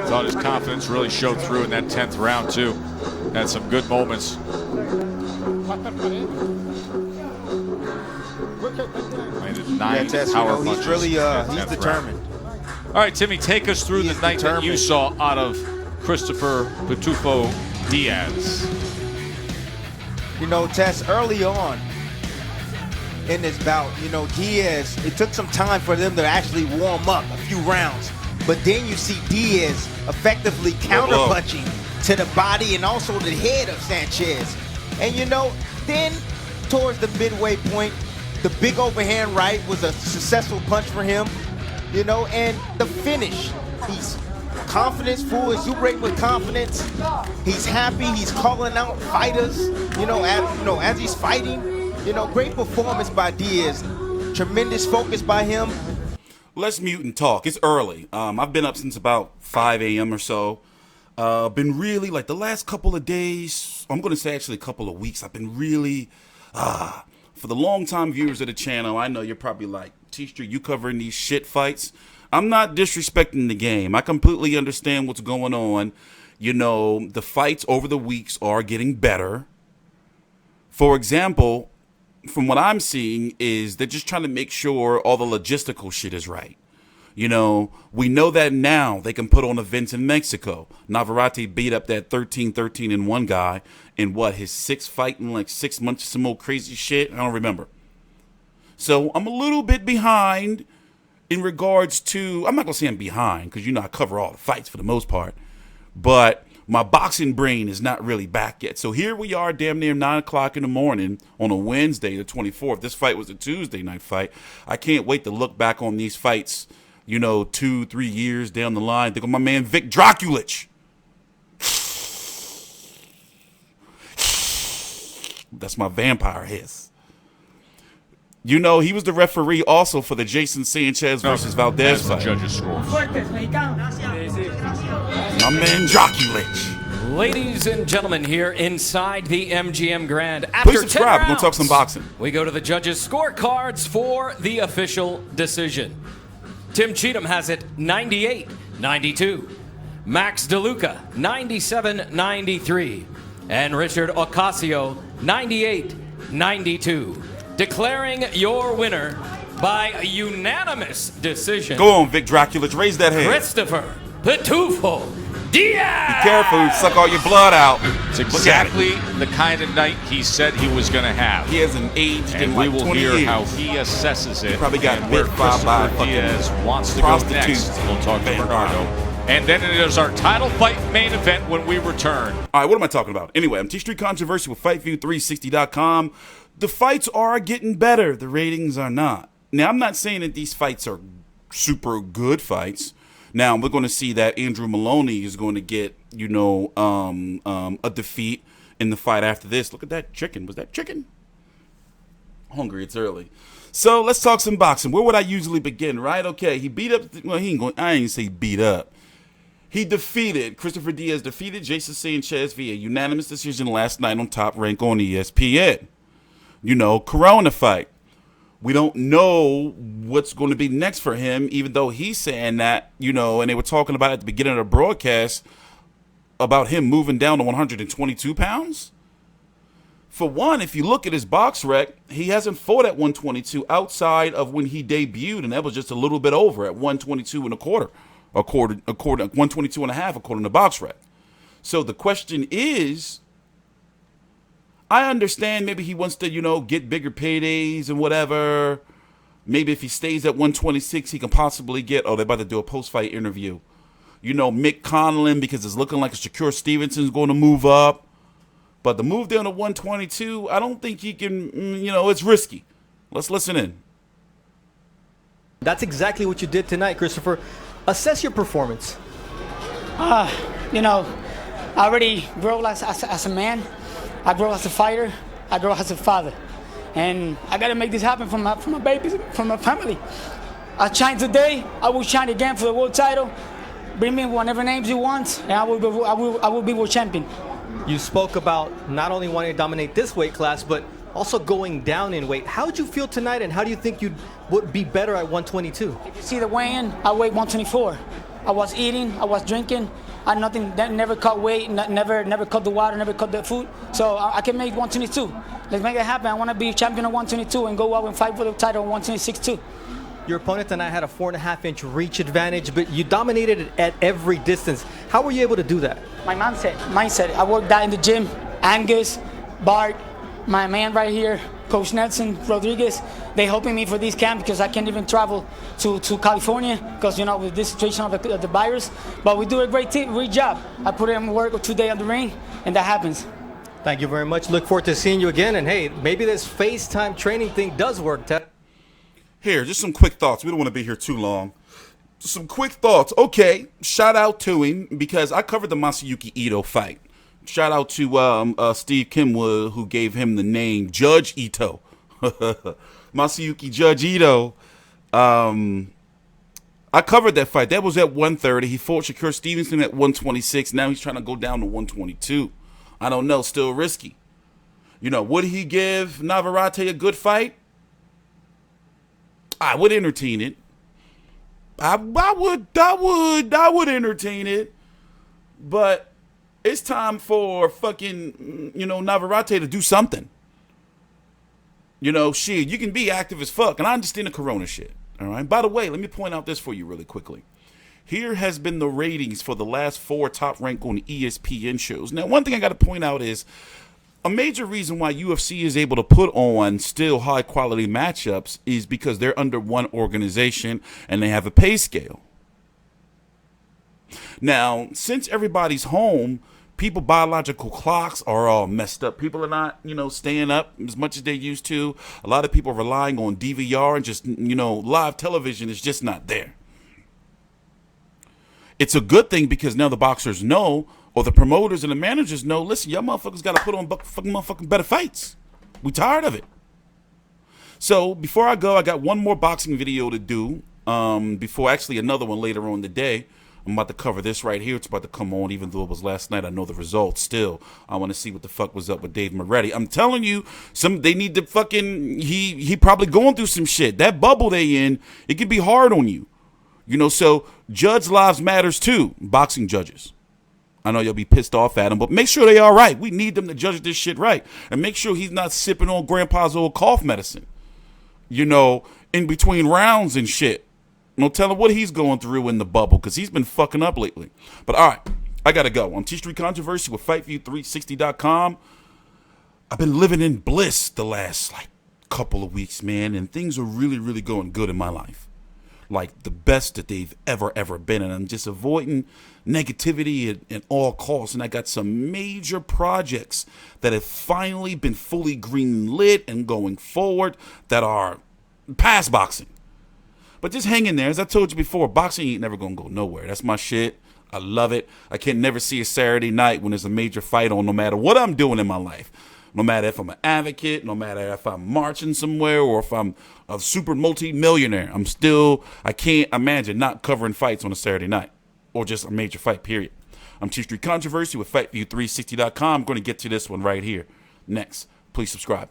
Thought his confidence really showed through in that 10th round, too. Had some good moments. Landed 9 power punches. He's really he's determined. All right, Timmy, take us through the night that you saw out of Christopher Pitufo Diaz. You know, Tess, early on in this bout, you know, Diaz, it took some time for them to actually warm up a few rounds. But then you see Diaz effectively counter-punching to the body and also the head of Sanchez. And, you know, then towards the midway point, the big overhand right was a successful punch for him, you know, and the finish. He's confidence, full exuberate with confidence. He's happy. He's calling out fighters, as he's fighting. You know, great performance by Diaz. Tremendous focus by him. Let's mute and talk. It's early. I've been up since about 5 a.m. or so. Been really, like the last couple of days, I'm going to say actually a couple of weeks, I've been really, for the long-time viewers of the channel, I know you're probably like, TstreeT, you covering these shit fights? I'm not disrespecting the game. I completely understand what's going on. You know, the fights over the weeks are getting better. For example, from what I'm seeing is they're just trying to make sure all the logistical shit is right. You know, we know that now they can put on events in Mexico. Navarrete beat up that 13-13-1 guy in what, his 6th fight in like 6 months, some old crazy shit? I don't remember. So I'm a little bit behind in regards to, I'm not going to say I'm behind because, you know, I cover all the fights for the most part. But my boxing brain is not really back yet. So here we are damn near 9 o'clock in the morning on a Wednesday, the 24th. This fight was a Tuesday night fight. I can't wait to look back on these fights, you know, 2-3 years down the line. Think of my man Vic Draculich. That's my vampire hiss. You know, he was the referee also for the Jason Sanchez versus Valdez fight. Judges score. My man Draculich. Ladies and gentlemen, here inside the MGM Grand. Please subscribe. We're going to talk some boxing. We go to the judges' scorecards for the official decision. Tim Cheatham has it 98-92. Max DeLuca 97-93. And Richard Ocasio 98-92. Declaring your winner by a unanimous decision. Go on, Vic Draculich. Raise that hand. Christopher Pitufo Diaz. Be careful. You suck all your blood out. It's exactly the kind of night he said he was going to have. He hasn't aged and in we like will 20 hear years. how he assesses it. He probably got and where bit by Christopher Diaz wants to go next. We'll talk to Bernardo. And then it is our title fight main event when we return. All right, what am I talking about? Anyway, I'm TstreeT Controversy with FightView360.com. The fights are getting better. The ratings are not. Now, I'm not saying that these fights are super good fights. Now, we're going to see that Andrew Maloney is going to get, you know, a defeat in the fight after this. Look at that chicken. Was that chicken? Hungry. It's early. So let's talk some boxing. Where would I usually begin, right? Okay, he beat up. Well, he ain't going. I ain't say beat up. He defeated, Christopher Diaz defeated Jason Sanchez via unanimous decision last night on Top Rank on ESPN. You know, Corona fight. We don't know what's going to be next for him, even though he's saying that, you know, and they were talking about at the beginning of the broadcast about him moving down to 122 pounds. For one, if you look at his box rec, he hasn't fought at 122 outside of when he debuted, and that was just a little bit over at 122 and a quarter. According 122 and a half, according to box rec. So the question is, I understand maybe he wants to, you know, get bigger paydays and whatever. Maybe if he stays at 126, he can possibly get, they're about to do a post-fight interview. You know, Mick Conlon, because it's looking like Shakur Stevenson's going to move up. But the move down to 122, I don't think he can, you know, it's risky. Let's listen in. That's exactly what you did tonight, Christopher. Assess your performance. You know, I already grew as a man. I grow as a fighter. I grow as a father. And I got to make this happen for my babies, for my family. I shine today. I will shine again for the world title. Bring me whatever names you want, and I will be world champion. You spoke about not only wanting to dominate this weight class, but also going down in weight. How did you feel tonight, and how do you think you would be better at 122? If you see the weigh-in, I weigh 124. I was eating, I was drinking. I never cut weight, never cut the water, never cut the food. So I can make 122. Let's make it happen. I want to be champion of 122 and go out and fight for the title of 126 too. Your opponent tonight had a 4.5-inch reach advantage, but you dominated it at every distance. How were you able to do that? My mindset. I worked that in the gym. Angus, Bart, my man right here, Coach Nelson Rodriguez, they helping me for this camp because I can't even travel to California because, you know, with this situation of the virus. But we do a great job. I put in work 2 days on the ring, and that happens. Thank you very much. Look forward to seeing you again. And hey, maybe this FaceTime training thing does work, Ted. Here, just some quick thoughts. We don't want to be here too long. Some quick thoughts. Okay, shout out to him because I covered the Masayuki Ito fight. Shout out to Steve Kimwood, who gave him the name Judge Ito. Masayuki Judge Ito. I covered that fight. That was at 130. He fought Shakur Stevenson at 126. Now he's trying to go down to 122. I don't know. Still risky. You know, would he give Navarrete a good fight? I would entertain it. I would entertain it. But it's time for fucking, you know, Navarrete to do something. You know, shit, you can be active as fuck. And I understand the corona shit. All right. By the way, let me point out this for you really quickly. Here has been the ratings for the last 4 top ranked on ESPN shows. Now, one thing I got to point out is a major reason why UFC is able to put on still high quality matchups is because they're under one organization and they have a pay scale. Now, since everybody's home, people's biological clocks are all messed up. People are not, you know, staying up as much as they used to. A lot of people are relying on DVR and just, you know, live television is just not there. It's a good thing because now the boxers know, or the promoters and the managers know, listen, y'all motherfuckers got to put on fucking motherfucking better fights. We tired of it. So before I go, I got one more boxing video to do before actually another one later on today. I'm about to cover this right here. It's about to come on, even though it was last night. I know the results still. I want to see what the fuck was up with Dave Moretti. I'm telling you, they need to fucking, he probably going through some shit. That bubble they in, it can be hard on you. You know, so judge lives matters too, boxing judges. I know you'll be pissed off at him, but make sure they all right. We need them to judge this shit right. And make sure he's not sipping on grandpa's old cough medicine, you know, in between rounds and shit. Don't tell him what he's going through in the bubble because he's been fucking up lately. But all right, I got to go. I'm TstreeT Controversy with FightView360.com. I've been living in bliss the last couple of weeks, man, and things are really, really going good in my life. Like the best that they've ever been. And I'm just avoiding negativity at all costs. And I got some major projects that have finally been fully green lit and going forward that are past boxing. But just hang in there. As I told you before, boxing ain't never going to go nowhere. That's my shit. I love it. I can never see a Saturday night when there's a major fight on, no matter what I'm doing in my life. No matter if I'm an advocate, no matter if I'm marching somewhere or if I'm a super multi-millionaire, I can't imagine not covering fights on a Saturday night or just a major fight, period. I'm TstreeT Controversy with FightView360.com. I'm going to get to this one right here next. Please subscribe.